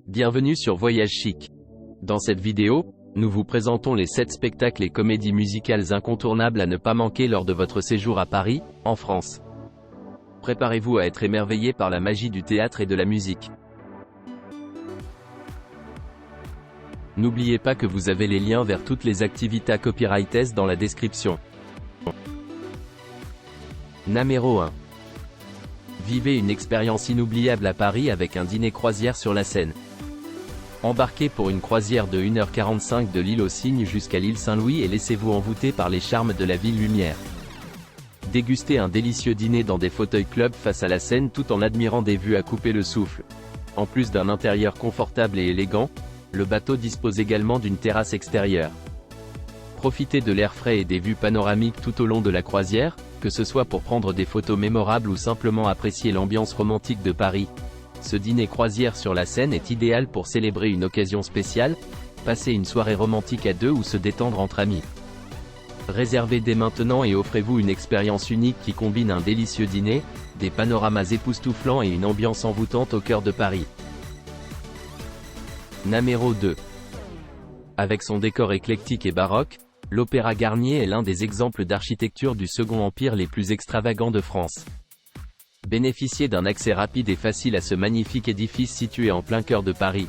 Bienvenue sur Voyage Chic. Dans cette vidéo, nous vous présentons les 7 spectacles et comédies musicales incontournables à ne pas manquer lors de votre séjour à Paris, en France. Préparez-vous à être émerveillé par la magie du théâtre et de la musique. N'oubliez pas que vous avez les liens vers toutes les activités copyrightées dans la description. Numéro 1. Vivez une expérience inoubliable à Paris avec un dîner croisière sur la Seine. Embarquez pour une croisière de 1h45 de l'île aux Cygnes jusqu'à l'île Saint-Louis et laissez-vous envoûter par les charmes de la ville lumière. Dégustez un délicieux dîner dans des fauteuils club face à la Seine tout en admirant des vues à couper le souffle. En plus d'un intérieur confortable et élégant, le bateau dispose également d'une terrasse extérieure. Profitez de l'air frais et des vues panoramiques tout au long de la croisière, que ce soit pour prendre des photos mémorables ou simplement apprécier l'ambiance romantique de Paris. Ce dîner croisière sur la Seine est idéal pour célébrer une occasion spéciale, passer une soirée romantique à deux ou se détendre entre amis. Réservez dès maintenant et offrez-vous une expérience unique qui combine un délicieux dîner, des panoramas époustouflants et une ambiance envoûtante au cœur de Paris. Numéro 2. Avec son décor éclectique et baroque, l'Opéra Garnier est l'un des exemples d'architecture du Second Empire les plus extravagants de France. Bénéficiez d'un accès rapide et facile à ce magnifique édifice situé en plein cœur de Paris.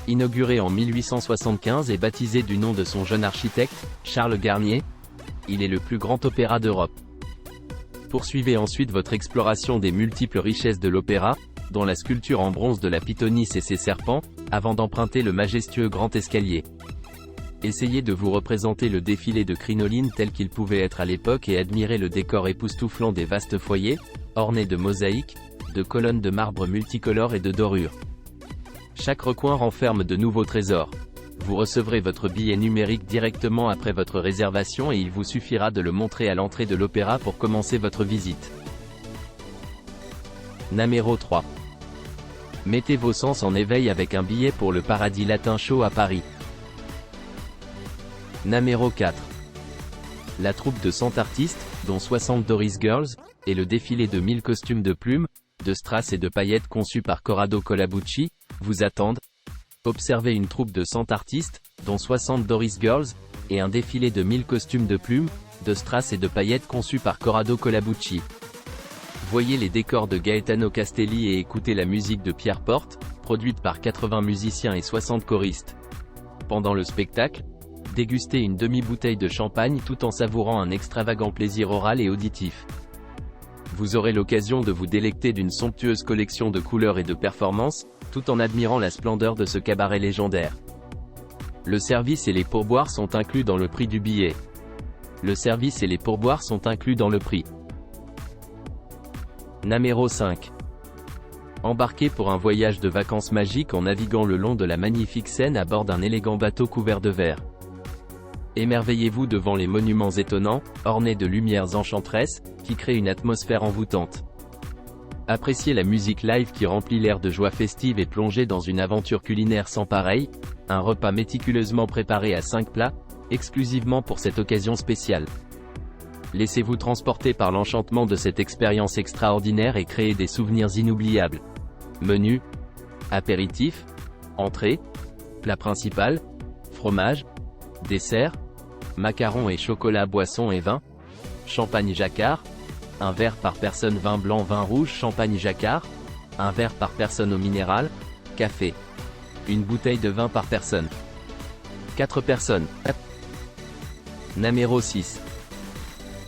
Inauguré en 1875 et baptisé du nom de son jeune architecte, Charles Garnier, il est le plus grand opéra d'Europe. Poursuivez ensuite votre exploration des multiples richesses de l'opéra, dont la sculpture en bronze de la Pythonisse et ses serpents, avant d'emprunter le majestueux grand escalier. Essayez de vous représenter le défilé de crinolines tel qu'il pouvait être à l'époque et admirez le décor époustouflant des vastes foyers, ornés de mosaïques, de colonnes de marbre multicolores et de dorures. Chaque recoin renferme de nouveaux trésors. Vous recevrez votre billet numérique directement après votre réservation et il vous suffira de le montrer à l'entrée de l'opéra pour commencer votre visite. Numéro 3. Mettez vos sens en éveil avec un billet pour le Paradis Latin Show à Paris. Numéro 4. La troupe de 100 artistes, dont 60 Doris Girls, et le défilé de 1000 costumes de plumes, de strass et de paillettes conçus par Corrado Collabucci, vous attendent. Observez une troupe de 100 artistes, dont 60 Doris Girls, et un défilé de 1000 costumes de plumes, de strass et de paillettes conçus par Corrado Collabucci. Voyez les décors de Gaetano Castelli et écoutez la musique de Pierre Porte, produite par 80 musiciens et 60 choristes. Pendant le spectacle, dégustez une demi-bouteille de champagne tout en savourant un extravagant plaisir oral et auditif. Vous aurez l'occasion de vous délecter d'une somptueuse collection de couleurs et de performances, tout en admirant la splendeur de ce cabaret légendaire. Le service et les pourboires sont inclus dans le prix du billet. Le service et les pourboires sont inclus dans le prix. Numéro 5. Embarquez pour un voyage de vacances magiques en naviguant le long de la magnifique Seine à bord d'un élégant bateau couvert de verre. Émerveillez-vous devant les monuments étonnants, ornés de lumières enchanteresses, qui créent une atmosphère envoûtante. Appréciez la musique live qui remplit l'air de joie festive et plongez dans une aventure culinaire sans pareil, un repas méticuleusement préparé à 5 plats, exclusivement pour cette occasion spéciale. Laissez-vous transporter par l'enchantement de cette expérience extraordinaire et créez des souvenirs inoubliables. Menu, apéritif, entrée, plat principal, fromage, dessert, macarons et chocolat, boissons et vin, champagne Jacquard, un verre par personne, vin blanc, vin rouge, champagne Jacquard, un verre par personne au minéral, café, une bouteille de vin par personne. 4 personnes. Numéro 6.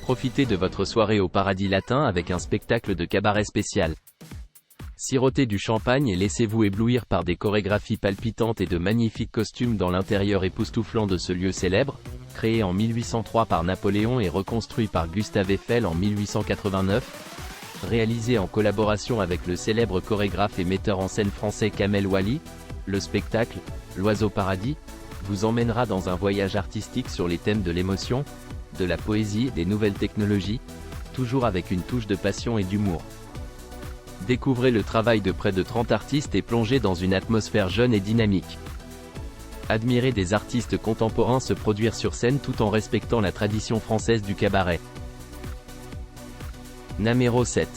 Profitez de votre soirée au Paradis Latin avec un spectacle de cabaret spécial. Sirotez du champagne et laissez-vous éblouir par des chorégraphies palpitantes et de magnifiques costumes dans l'intérieur époustouflant de ce lieu célèbre, créé en 1803 par Napoléon et reconstruit par Gustave Eiffel en 1889, réalisé en collaboration avec le célèbre chorégraphe et metteur en scène français Kamel Wally. Le spectacle, L'Oiseau Paradis, vous emmènera dans un voyage artistique sur les thèmes de l'émotion, de la poésie et des nouvelles technologies, toujours avec une touche de passion et d'humour. Découvrez le travail de près de 30 artistes et plongez dans une atmosphère jeune et dynamique. Admirez des artistes contemporains se produire sur scène tout en respectant la tradition française du cabaret. Numéro 7.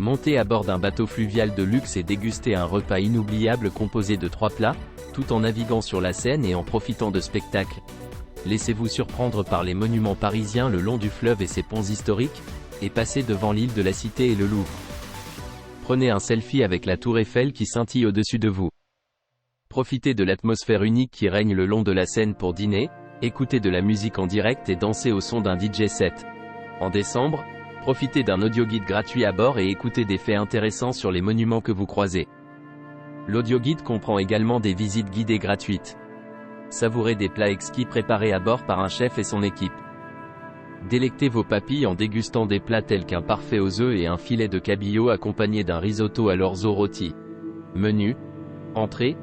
Montez à bord d'un bateau fluvial de luxe et dégustez un repas inoubliable composé de 3 plats, tout en naviguant sur la Seine et en profitant de spectacles. Laissez-vous surprendre par les monuments parisiens le long du fleuve et ses ponts historiques, et passez devant l'île de la Cité et le Louvre. Prenez un selfie avec la tour Eiffel qui scintille au-dessus de vous. Profitez de l'atmosphère unique qui règne le long de la Seine pour dîner, écoutez de la musique en direct et dansez au son d'un DJ set. En décembre, profitez d'un audioguide gratuit à bord et écoutez des faits intéressants sur les monuments que vous croisez. L'audioguide comprend également des visites guidées gratuites. Savourez des plats exquis préparés à bord par un chef et son équipe. Délectez vos papilles en dégustant des plats tels qu'un parfait aux œufs et un filet de cabillaud accompagné d'un risotto à l'orzo rôti. Menu, entrée,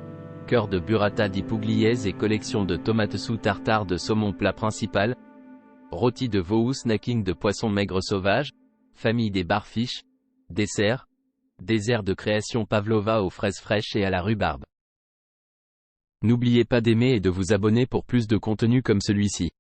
cœur de burrata di pugliese et collection de tomates tartare de saumon plat principal, rôti de veau ou snacking de poisson maigre sauvage, famille des barfiches, dessert de création pavlova aux fraises fraîches et à la rhubarbe. N'oubliez pas d'aimer et de vous abonner pour plus de contenu comme celui-ci.